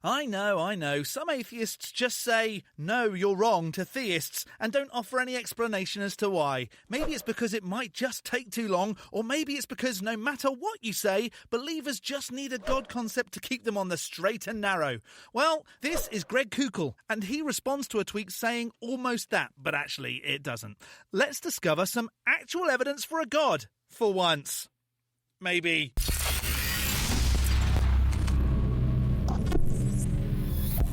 I know. Some atheists just say, no, you're wrong to theists and don't offer any explanation as to why. Maybe it's because it might just take too long, or maybe it's because no matter what you say, believers just need a God concept to keep them on the straight and narrow. Well, this is Greg Koukl, and he responds to a tweet saying almost that, but actually it doesn't. Let's discover some actual evidence for a God, for once. Maybe.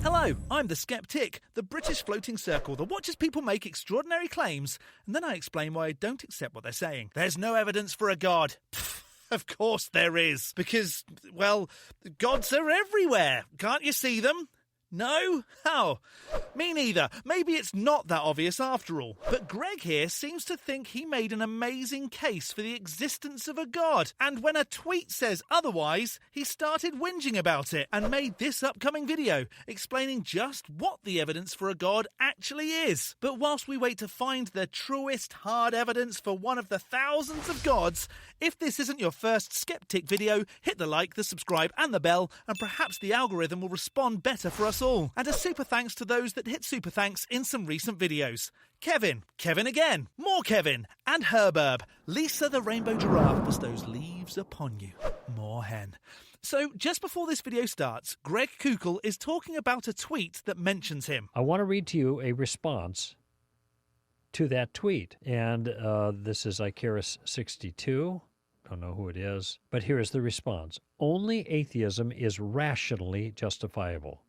Hello, I'm the Skeptic, the British floating circle that watches people make extraordinary claims, and then I explain why I don't accept what they're saying. There's no evidence for a God. Of course there is, because, well, gods are everywhere. Can't you see them? No? How? Me neither. Maybe it's not that obvious after all. But Greg here seems to think he made an amazing case for the existence of a god. And when a tweet says otherwise, he started whinging about it and made this upcoming video explaining just what the evidence for a god actually is. But whilst we wait to find the truest hard evidence for one of the thousands of gods, if this isn't your first Skeptic video, hit the like, the subscribe and the bell, and perhaps the algorithm will respond better for us all. And a super thanks to those that hit super thanks in some recent videos. Kevin again, more Kevin, and Herberb. Lisa the rainbow giraffe bestows leaves upon you, more hen. So just before this video starts, Greg Koukl is talking about a tweet that mentions him. I want to read to you a response to that tweet, and this is Icarus62. Don't know who it is, but here is the response. Only atheism is rationally justifiable.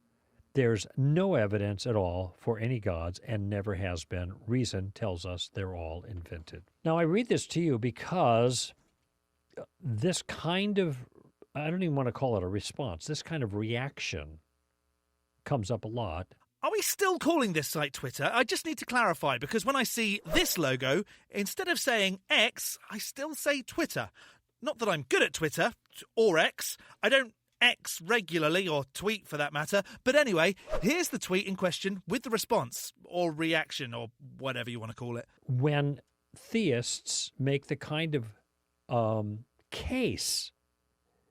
There's no evidence at all for any gods and never has been. Reason tells us they're all invented. Now, I read this to you because this kind of, I don't even want to call it a response, this kind of reaction comes up a lot. Are we still calling this site Twitter? I just need to clarify, because when I see this logo, instead of saying X, I still say Twitter. Not that I'm good at Twitter, or X. I don't X regularly, or tweet for that matter. But anyway, here's the tweet in question with the response, or reaction, or whatever you want to call it. When theists make the kind of case,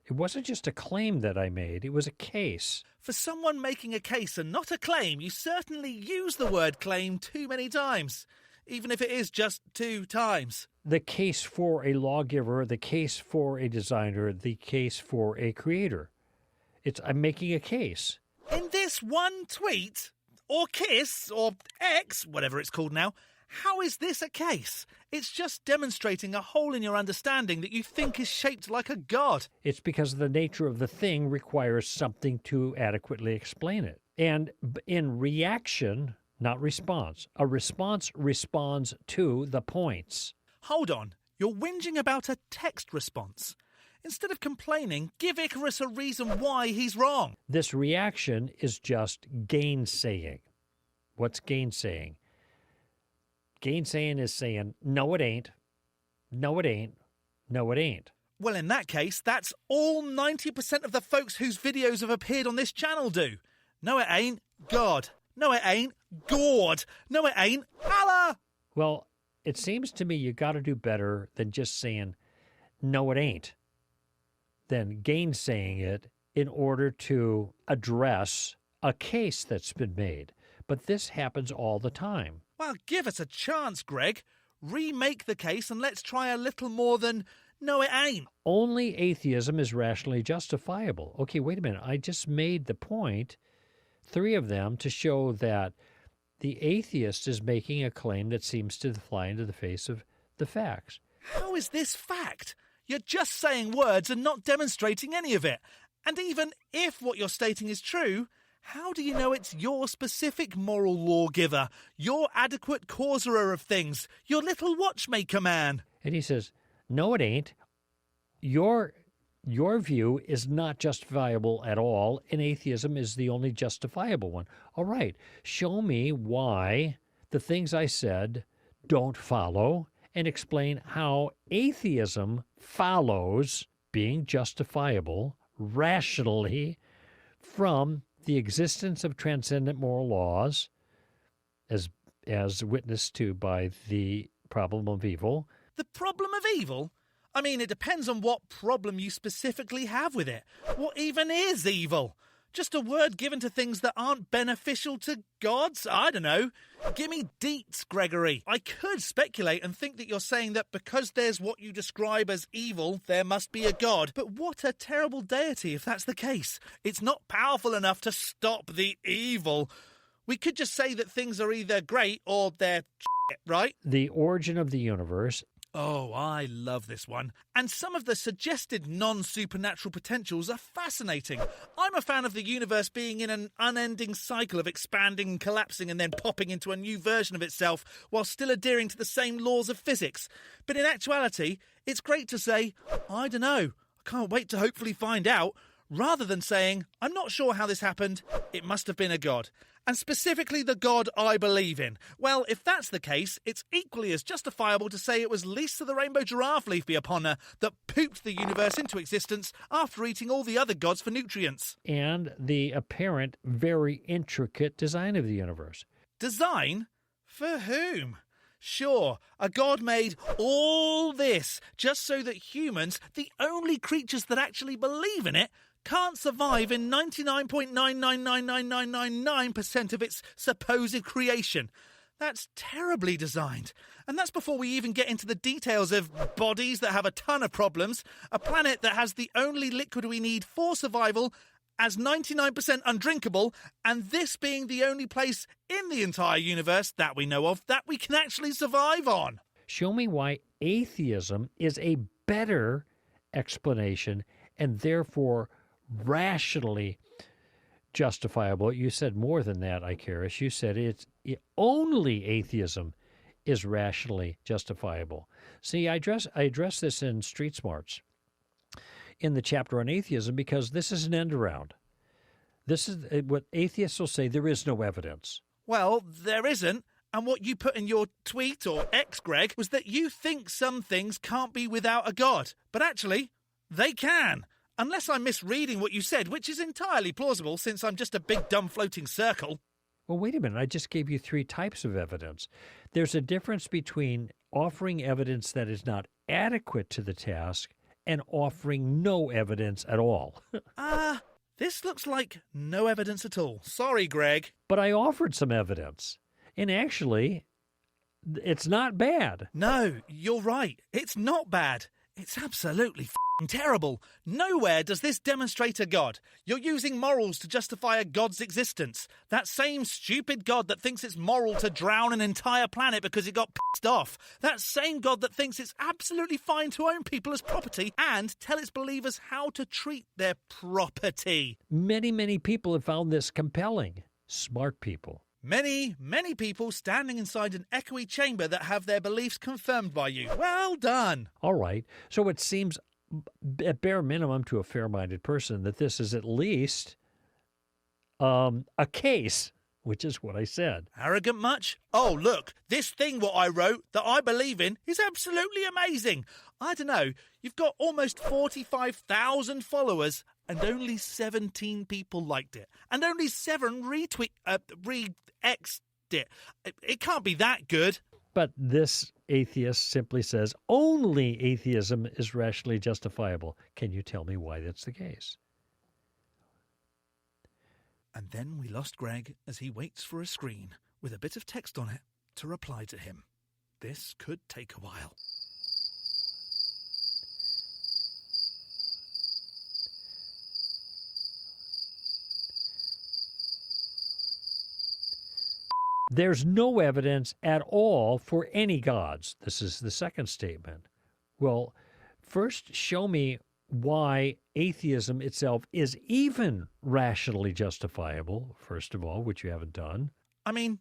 it wasn't just a claim that I made, it was a case. For someone making a case and not a claim, you certainly use the word claim too many times, even if it is just 2 times. The case for a lawgiver, the case for a designer, the case for a creator. I'm making a case. In this one tweet, or kiss, or X, whatever it's called now, how is this a case? It's just demonstrating a hole in your understanding that you think is shaped like a god. It's because the nature of the thing requires something to adequately explain it. And in reaction, not response, a response responds to the points. Hold on, you're whinging about a text response. Instead of complaining, give Icarus a reason why he's wrong. This reaction is just gainsaying. What's gainsaying? Gainsaying is saying, no, it ain't. No, it ain't. No, it ain't. Well, in that case, that's all 90% of the folks whose videos have appeared on this channel do. No, it ain't. God. No, it ain't. God. No, it ain't. Allah. Well, it seems to me you got to do better than just saying, no, it ain't, than gainsaying it in order to address a case that's been made. But this happens all the time. Well, give us a chance, Greg. Remake the case and let's try a little more than, no, it ain't. Only atheism is rationally justifiable. Okay, wait a minute. I just made the point, 3 of them, to show that the atheist is making a claim that seems to fly into the face of the facts. How is this fact? You're just saying words and not demonstrating any of it. And even if what you're stating is true, how do you know it's your specific moral lawgiver, your adequate causerer of things, your little watchmaker man? And he says, no, it ain't. Your view is not justifiable at all, and atheism is the only justifiable one. All right, show me why the things I said don't follow, and explain how atheism follows being justifiable rationally from the existence of transcendent moral laws, as witnessed to by the problem of evil. The problem of evil? I mean, it depends on what problem you specifically have with it. What even is evil? Just a word given to things that aren't beneficial to gods? I don't know. Gimme deets, Gregory. I could speculate and think that you're saying that because there's what you describe as evil, there must be a god. But what a terrible deity if that's the case. It's not powerful enough to stop the evil. We could just say that things are either great or they're shit, right? The origin of the universe. Oh, I love this one. And some of the suggested non-supernatural potentials are fascinating. I'm a fan of the universe being in an unending cycle of expanding and collapsing and then popping into a new version of itself while still adhering to the same laws of physics. But in actuality, it's great to say, I don't know, I can't wait to hopefully find out, rather than saying, I'm not sure how this happened, it must have been a god. And specifically the god I believe in. Well, if that's the case, it's equally as justifiable to say it was Lisa the rainbow giraffe, leaf be upon her, that pooped the universe into existence after eating all the other gods for nutrients. And the apparent, very intricate design of the universe. Design? For whom? Sure, a god made all this just so that humans, the only creatures that actually believe in it, can't survive in 99.9999999% of its supposed creation. That's terribly designed. And that's before we even get into the details of bodies that have a ton of problems, a planet that has the only liquid we need for survival as 99% undrinkable, and this being the only place in the entire universe that we know of that we can actually survive on. Show me why atheism is a better explanation and therefore rationally justifiable. You said more than that, Icarus. You said only atheism is rationally justifiable. See, I address this in Street Smarts in the chapter on atheism because this is an end around. This is what atheists will say, there is no evidence. Well, there isn't. And what you put in your tweet or X, Greg, was that you think some things can't be without a god. But actually, they can. Unless I'm misreading what you said, which is entirely plausible since I'm just a big dumb floating circle. Well, wait a minute. I just gave you 3 types of evidence. There's a difference between offering evidence that is not adequate to the task and offering no evidence at all. This looks like no evidence at all. Sorry, Greg. But I offered some evidence. And actually, it's not bad. No, you're right. It's not bad. It's absolutely terrible. Nowhere does this demonstrate a god. You're using morals to justify a god's existence. That same stupid god that thinks it's moral to drown an entire planet because it got pissed off. That same god that thinks it's absolutely fine to own people as property and tell its believers how to treat their property. Many, many people have found this compelling. Smart people. Many, many people standing inside an echoey chamber that have their beliefs confirmed by you. Well done. All right. So it seems at bare minimum to a fair-minded person that this is at least a case, which is what I said. Arrogant much? Oh, look, this thing what I wrote that I believe in is absolutely amazing. I don't know, you've got almost 45,000 followers and only 17 people liked it. And only 7 re-X'd it. It can't be that good. But this atheist simply says only atheism is rationally justifiable. Can you tell me why that's the case? And then we lost Greg as he waits for a screen with a bit of text on it to reply to him. This could take a while. There's no evidence at all for any gods. This is the second statement. Well, first show me why atheism itself is even rationally justifiable, first of all, which you haven't done. I mean,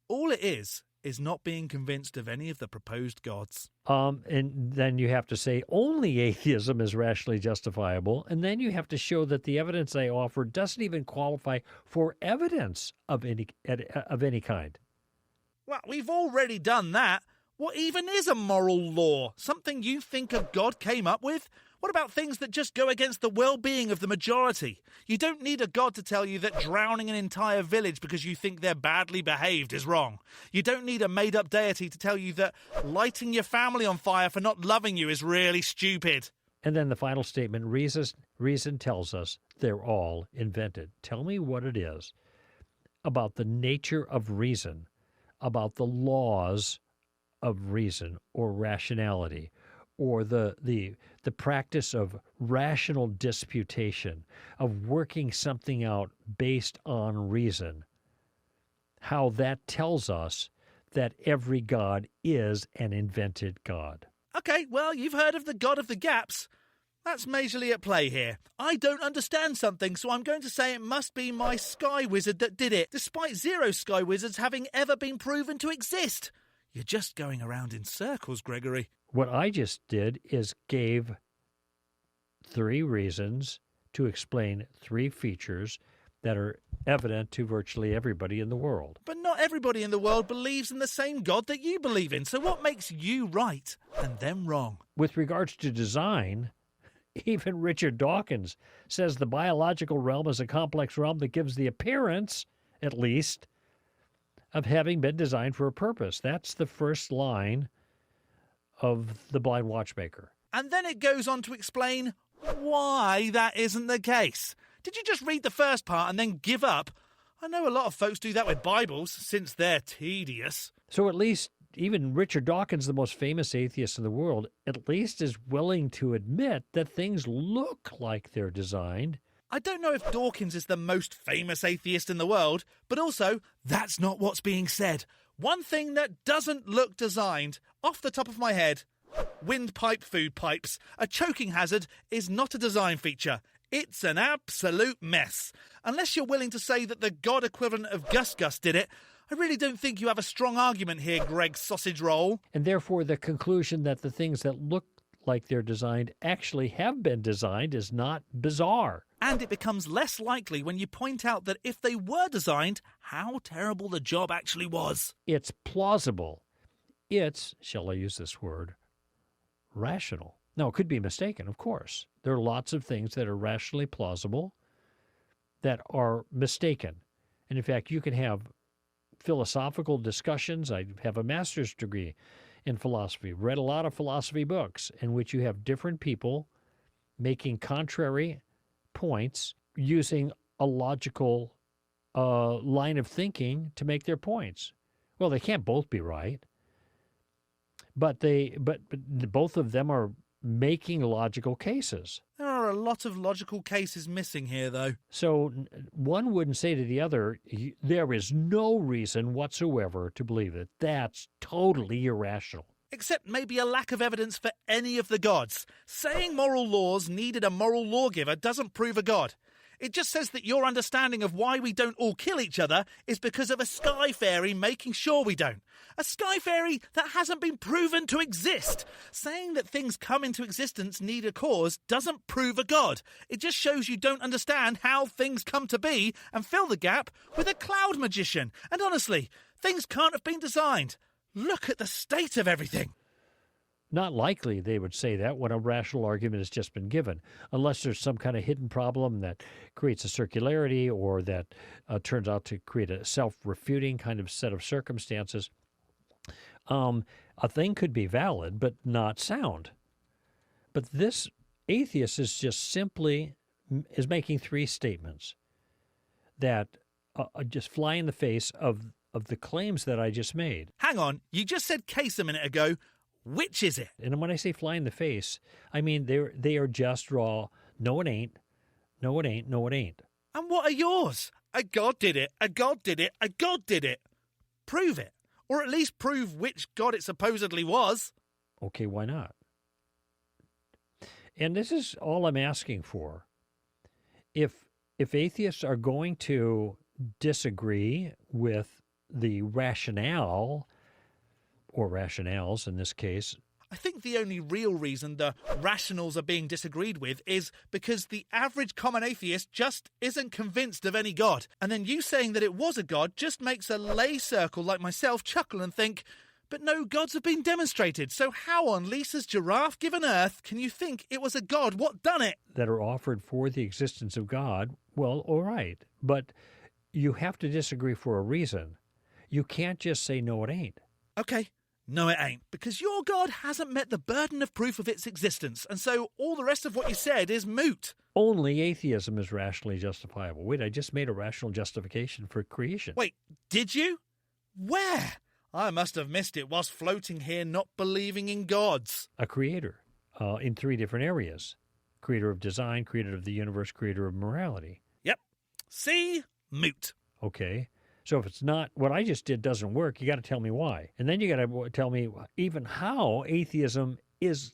all it is not being convinced of any of the proposed gods. And then you have to say only atheism is rationally justifiable, and then you have to show that the evidence I offer doesn't even qualify for evidence of any kind. Well, we've already done that. What even is a moral law? Something you think a god came up with? What about things that just go against the well-being of the majority? You don't need a god to tell you that drowning an entire village because you think they're badly behaved is wrong. You don't need a made-up deity to tell you that lighting your family on fire for not loving you is really stupid. And then the final statement, reason tells us they're all invented. Tell me what it is about the nature of reason, about the laws of reason or rationality, or the practice of rational disputation, of working something out based on reason, how that tells us that every God is an invented God. Okay, well, you've heard of the God of the gaps. That's majorly at play here. I don't understand something, so I'm going to say it must be my sky wizard that did it, despite zero sky wizards having ever been proven to exist. You're just going around in circles, Gregory. What I just did is gave 3 reasons to explain 3 features that are evident to virtually everybody in the world. But not everybody in the world believes in the same God that you believe in, so what makes you right and them wrong? With regards to design, even Richard Dawkins says the biological realm is a complex realm that gives the appearance, at least, of having been designed for a purpose. That's the first line of The Blind Watchmaker. And then it goes on to explain why that isn't the case. Did you just read the first part and then give up? I know a lot of folks do that with Bibles, since they're tedious. So at least even Richard Dawkins, the most famous atheist in the world, at least is willing to admit that things look like they're designed. I don't know if Dawkins is the most famous atheist in the world, but also, that's not what's being said. One thing that doesn't look designed, off the top of my head, windpipe food pipes. A choking hazard is not a design feature. It's an absolute mess. Unless you're willing to say that the God equivalent of Gus Gus did it, I really don't think you have a strong argument here, Greg Sausage Roll. And therefore, the conclusion that the things that look like they're designed actually have been designed is not bizarre. And it becomes less likely when you point out that if they were designed, how terrible the job actually was. It's plausible. It's, shall I use this word, rational. Now, it could be mistaken, of course. There are lots of things that are rationally plausible that are mistaken. And in fact, you can have philosophical discussions. I have a master's degree in philosophy, read a lot of philosophy books in which you have different people making contrary points using a logical line of thinking to make their points. Well, they can't both be right, but both of them are making logical cases. There are a lot of logical cases missing here, though. So one wouldn't say to the other, there is no reason whatsoever to believe it. That's totally irrational. Except maybe a lack of evidence for any of the gods. Saying moral laws needed a moral lawgiver doesn't prove a god. It just says that your understanding of why we don't all kill each other is because of a sky fairy making sure we don't. A sky fairy that hasn't been proven to exist. Saying that things come into existence need a cause doesn't prove a god. It just shows you don't understand how things come to be and fill the gap with a cloud magician. And honestly, things can't have been designed. Look at the state of everything. Not likely they would say that when a rational argument has just been given, unless there's some kind of hidden problem that creates a circularity or that turns out to create a self-refuting kind of set of circumstances. A thing could be valid, but not sound. But this atheist is just simply is making 3 statements that just fly in the face of the claims that I just made. Hang on, you just said case a minute ago. Which is it? And when I say fly in the face, I mean they are just raw. No, it ain't. No, it ain't. No, it ain't. And what are yours? A god did it. A god did it. A god did it. Prove it. Or at least prove which god it supposedly was. Okay, why not? And this is all I'm asking for. If atheists are going to disagree with the rationale, or rationales in this case. I think the only real reason the rationals are being disagreed with is because the average common atheist just isn't convinced of any god. And then you saying that it was a god just makes a lay circle like myself chuckle and think, but no gods have been demonstrated, so how on Lisa's giraffe-given earth can you think it was a god? What done it? That are offered for the existence of God, well, all right. But you have to disagree for a reason. You can't just say, no, it ain't. Okay, No, it ain't, because your God hasn't met the burden of proof of its existence, and so all the rest of what you said is moot. Only atheism is rationally justifiable. Wait, I just made a rational justification for creation. Wait, did you? Where? I must have missed it whilst floating here not believing in gods. A creator in 3 different areas. Creator of design, creator of the universe, creator of morality. Yep. See? Moot. Okay. So if it's not, what I just did doesn't work, you got to tell me why. And then you got to tell me even how atheism is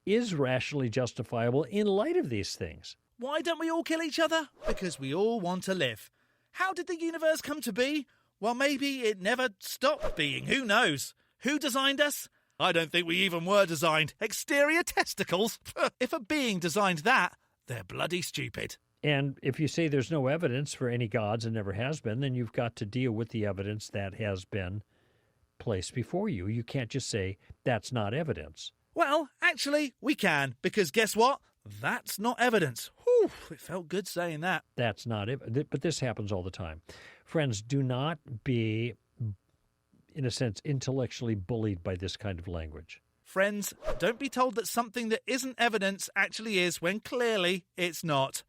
rationally justifiable in light of these things. Why don't we all kill each other? Because we all want to live. How did the universe come to be? Well, maybe it never stopped being. Who knows? Who designed us? I don't think we even were designed. Exterior testicles? If a being designed that, they're bloody stupid. And if you say there's no evidence for any gods and never has been, then you've got to deal with the evidence that has been placed before you. You can't just say that's not evidence. Well, actually, we can, because guess what? That's not evidence. Whew, it felt good saying that. That's not it. But this happens all the time. Friends, do not be, in a sense, intellectually bullied by this kind of language. Friends, don't be told that something that isn't evidence actually is when clearly it's not.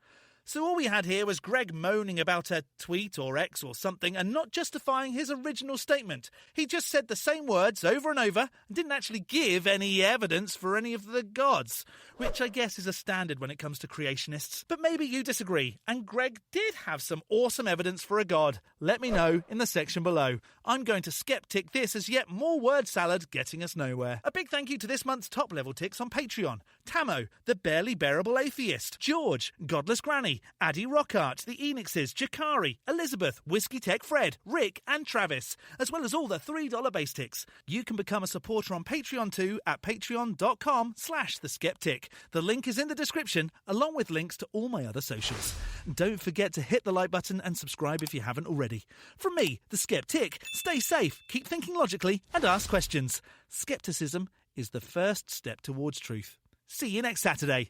So all we had here was Greg moaning about a tweet or X or something and not justifying his original statement. He just said the same words over and over and didn't actually give any evidence for any of the gods, which I guess is a standard when it comes to creationists. But maybe you disagree, and Greg did have some awesome evidence for a god. Let me know in the section below. I'm going to skeptic this as yet more word salad getting us nowhere. A big thank you to this month's top level ticks on Patreon. Tamo, the barely bearable atheist. George, Godless Granny. Addy Rockart, the Enixes, Jakari, Elizabeth, Whiskey Tech Fred, Rick and Travis, as well as all the $3 base ticks. You can become a supporter on Patreon too at patreon.com/theskeptic. The link is in the description, along with links to all my other socials. Don't forget to hit the like button and subscribe if you haven't already. From me, the Skeptic, stay safe, keep thinking logically and ask questions. Skepticism is the first step towards truth. See you next Saturday.